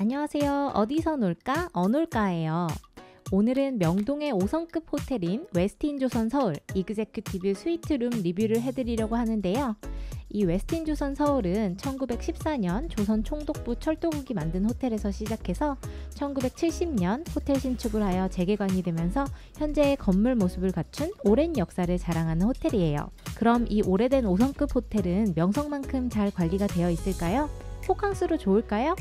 안녕하세요. 어디서 놀까? 어놀까예요. 오늘은 명동의 5성급 호텔인 웨스틴 조선 서울 이그제큐티브 스위트룸 리뷰를 해드리려고 하는데요. 이 웨스틴 조선 서울은 1914년 조선 총독부 철도국이 만든 호텔에서 시작해서 1970년 호텔 신축을 하여 재개관이 되면서 현재의 건물 모습을 갖춘 오랜 역사를 자랑하는 호텔이에요. 그럼 이 오래된 5성급 호텔은 명성만큼 잘 관리가 되어 있을까요? 호캉스로 좋을까요?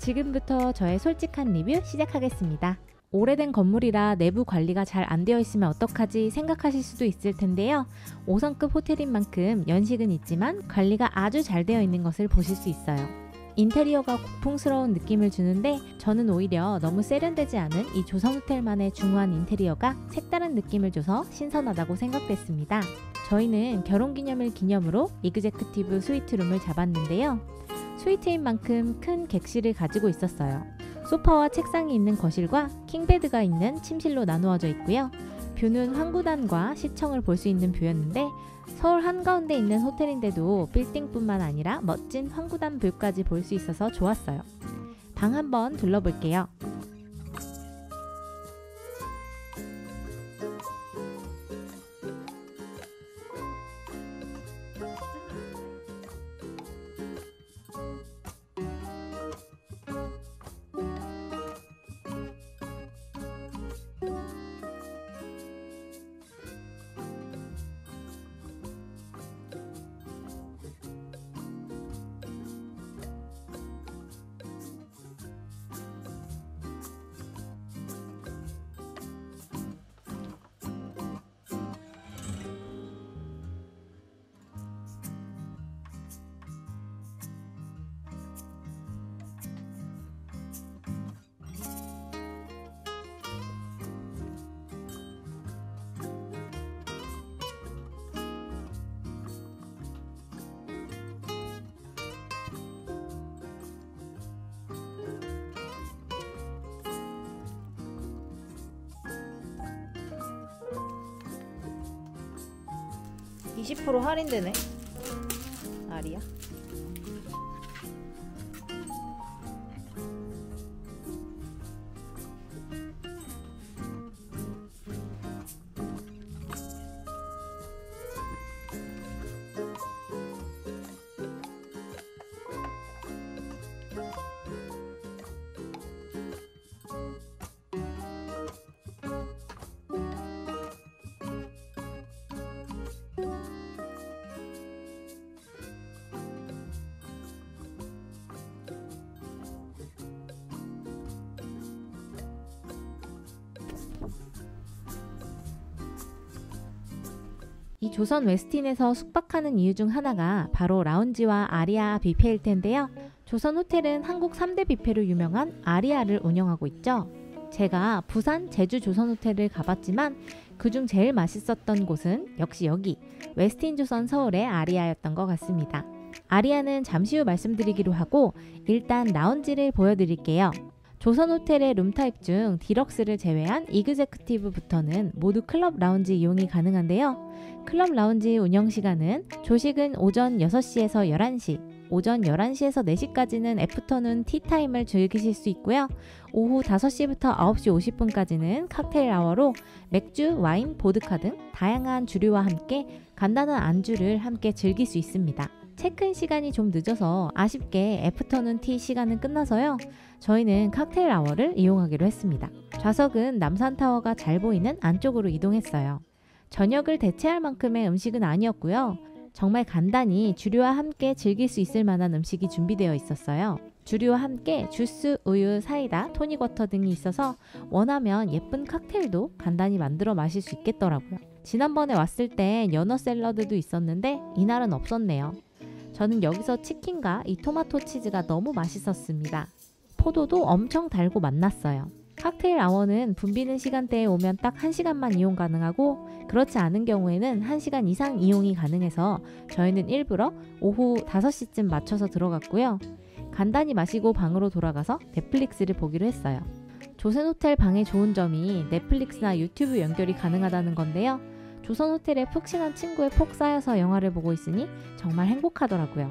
지금부터 저의 솔직한 리뷰 시작하겠습니다. 오래된 건물이라 내부 관리가 잘 안 되어 있으면 어떡하지 생각하실 수도 있을 텐데요. 5성급 호텔인 만큼 연식은 있지만 관리가 아주 잘 되어 있는 것을 보실 수 있어요. 인테리어가 고풍스러운 느낌을 주는데 저는 오히려 너무 세련되지 않은 이 조선 호텔만의 중후한 인테리어가 색다른 느낌을 줘서 신선하다고 생각됐습니다. 저희는 결혼기념일 기념으로 이그제큐티브 스위트룸을 잡았는데요. 스위트인 만큼 큰 객실을 가지고 있었어요. 소파와 책상이 있는 거실과 킹베드가 있는 침실로 나누어져 있고요. 뷰는 황구단과 시청을 볼 수 있는 뷰였는데 서울 한가운데 있는 호텔인데도 빌딩뿐만 아니라 멋진 황구단 뷰까지 볼 수 있어서 좋았어요. 방 한번 둘러볼게요. (20% 할인되네) 아리야? 이 조선 웨스틴에서 숙박하는 이유 중 하나가 바로 라운지와 아리아 뷔페일 텐데요. 조선 호텔은 한국 3대 뷔페로 유명한 아리아를 운영하고 있죠. 제가 부산, 제주 조선 호텔을 가봤지만 그중 제일 맛있었던 곳은 역시 여기 웨스틴 조선 서울의 아리아였던 것 같습니다. 아리아는 잠시 후 말씀드리기로 하고 일단 라운지를 보여드릴게요. 조선 호텔의 룸타입 중 디럭스를 제외한 이그제큐티브부터는 모두 클럽 라운지 이용이 가능한데요. 클럽 라운지 운영시간은 조식은 오전 6시에서 11시, 오전 11시에서 4시까지는 애프터눈 티타임을 즐기실 수 있고요. 오후 5시부터 9시 50분까지는 칵테일 아워로 맥주, 와인, 보드카 등 다양한 주류와 함께 간단한 안주를 함께 즐길 수 있습니다. 체크인 시간이 좀 늦어서 아쉽게 애프터눈 티 시간은 끝나서요. 저희는 칵테일 아워를 이용하기로 했습니다. 좌석은 남산타워가 잘 보이는 안쪽으로 이동했어요. 저녁을 대체할 만큼의 음식은 아니었고요. 정말 간단히 주류와 함께 즐길 수 있을 만한 음식이 준비되어 있었어요. 주류와 함께 주스, 우유, 사이다, 토닉워터 등이 있어서 원하면 예쁜 칵테일도 간단히 만들어 마실 수 있겠더라고요. 지난번에 왔을 땐 연어 샐러드도 있었는데 이날은 없었네요. 저는 여기서 치킨과 이 토마토 치즈가 너무 맛있었습니다. 포도도 엄청 달고 맛났어요. 칵테일 아워는 붐비는 시간대에 오면 딱 1시간만 이용 가능하고 그렇지 않은 경우에는 1시간 이상 이용이 가능해서 저희는 일부러 오후 5시쯤 맞춰서 들어갔고요. 간단히 마시고 방으로 돌아가서 넷플릭스를 보기로 했어요. 조선호텔 방의 좋은 점이 넷플릭스나 유튜브 연결이 가능하다는 건데요. 조선호텔에 푹신한 친구의 폭 쌓여서 영화를 보고 있으니 정말 행복하더라고요.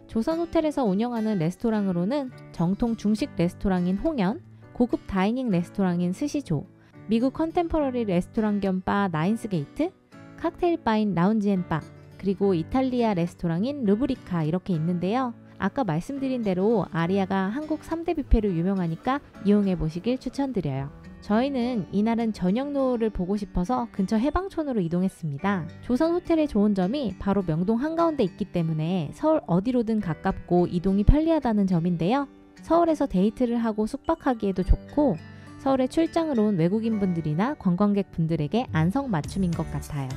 조선 호텔에서 운영하는 레스토랑으로는 정통 중식 레스토랑인 홍연, 고급 다이닝 레스토랑인 스시조, 미국 컨템퍼러리 레스토랑 겸 바 나인스게이트, 칵테일 바인 라운지앤바, 그리고 이탈리아 레스토랑인 르브리카 이렇게 있는데요. 아까 말씀드린 대로 아리아가 한국 3대 뷔페로 유명하니까 이용해 보시길 추천드려요. 저희는 이날은 저녁 노을을 보고 싶어서 근처 해방촌으로 이동했습니다. 조선 호텔의 좋은 점이 바로 명동 한가운데 있기 때문에 서울 어디로든 가깝고 이동이 편리하다는 점인데요. 서울에서 데이트를 하고 숙박하기에도 좋고 서울에 출장을 온 외국인분들이나 관광객분들에게 안성맞춤인 것 같아요.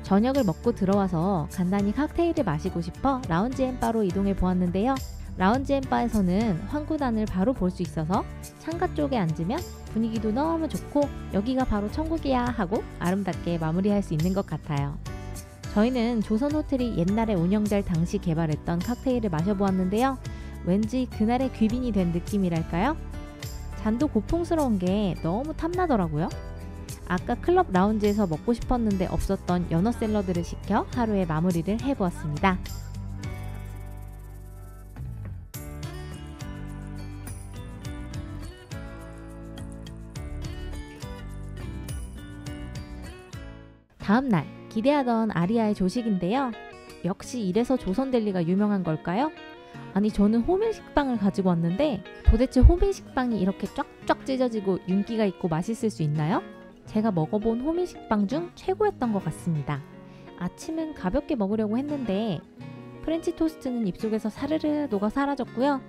저녁을 먹고 들어와서 간단히 칵테일을 마시고 싶어 라운지앤바로 이동해 보았는데요. 라운지앤바에서는 황구단을 바로 볼 수 있어서 창가 쪽에 앉으면 분위기도 너무 좋고 여기가 바로 천국이야 하고 아름답게 마무리할 수 있는 것 같아요. 저희는 조선 호텔이 옛날에 운영잘 당시 개발했던 칵테일을 마셔보았는데요. 왠지 그날의 귀빈이 된 느낌이랄까요? 잔도 고풍스러운 게 너무 탐나더라고요. 아까 클럽 라운지에서 먹고 싶었는데 없었던 연어 샐러드를 시켜 하루의 마무리를 해보았습니다. 다음날 기대하던 아리아의 조식인데요. 역시 이래서 조선델리가 유명한 걸까요? 아니 저는 호밀식빵을 가지고 왔는데 도대체 호밀식빵이 이렇게 쫙쫙 찢어지고 윤기가 있고 맛있을 수 있나요? 제가 먹어본 호밀식빵 중 최고였던 것 같습니다. 아침은 가볍게 먹으려고 했는데 프렌치 토스트는 입속에서 사르르 녹아 사라졌고요.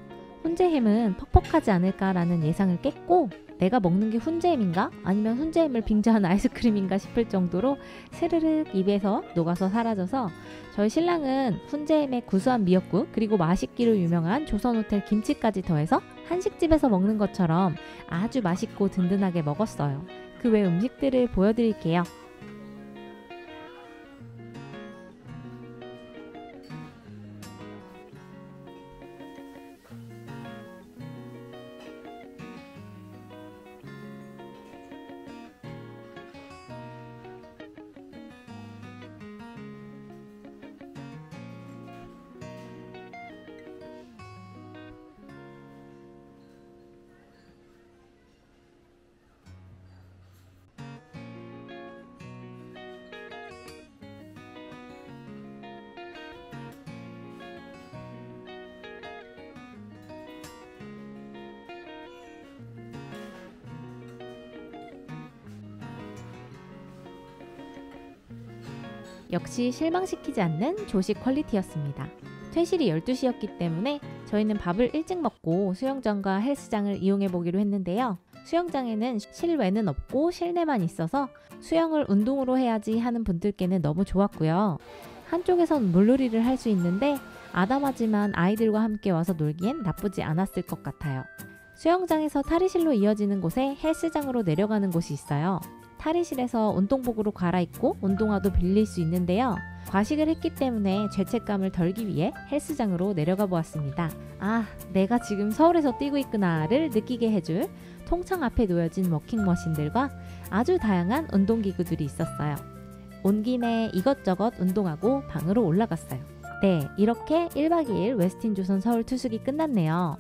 훈제햄은 퍽퍽하지 않을까라는 예상을 깼고 내가 먹는 게 훈제햄인가? 아니면 훈제햄을 빙자한 아이스크림인가 싶을 정도로 스르륵 입에서 녹아서 사라져서 저희 신랑은 훈제햄의 구수한 미역국 그리고 맛있기로 유명한 조선호텔 김치까지 더해서 한식집에서 먹는 것처럼 아주 맛있고 든든하게 먹었어요. 그 외 음식들을 보여드릴게요. 역시 실망시키지 않는 조식 퀄리티였습니다. 퇴실이 12시였기 때문에 저희는 밥을 일찍 먹고 수영장과 헬스장을 이용해 보기로 했는데요. 수영장에는 실외는 없고 실내만 있어서 수영을 운동으로 해야지 하는 분들께는 너무 좋았고요. 한쪽에선 물놀이를 할 수 있는데 아담하지만 아이들과 함께 와서 놀기엔 나쁘지 않았을 것 같아요. 수영장에서 탈의실로 이어지는 곳에 헬스장으로 내려가는 곳이 있어요. 탈의실에서 운동복으로 갈아입고 운동화도 빌릴 수 있는데요. 과식을 했기 때문에 죄책감을 덜기 위해 헬스장으로 내려가 보았습니다. 아, 내가 지금 서울에서 뛰고 있구나를 느끼게 해줄 통창 앞에 놓여진 워킹머신들과 아주 다양한 운동기구들이 있었어요. 온 김에 이것저것 운동하고 방으로 올라갔어요. 네, 이렇게 1박 2일 웨스틴 조선 서울 투숙이 끝났네요.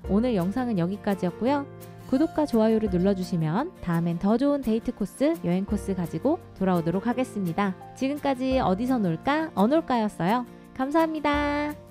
오늘 영상은 여기까지였고요. 구독과 좋아요를 눌러주시면 다음엔 더 좋은 데이트 코스, 여행 코스 가지고 돌아오도록 하겠습니다. 지금까지 어디서 놀까? 어놀까였어요. 감사합니다.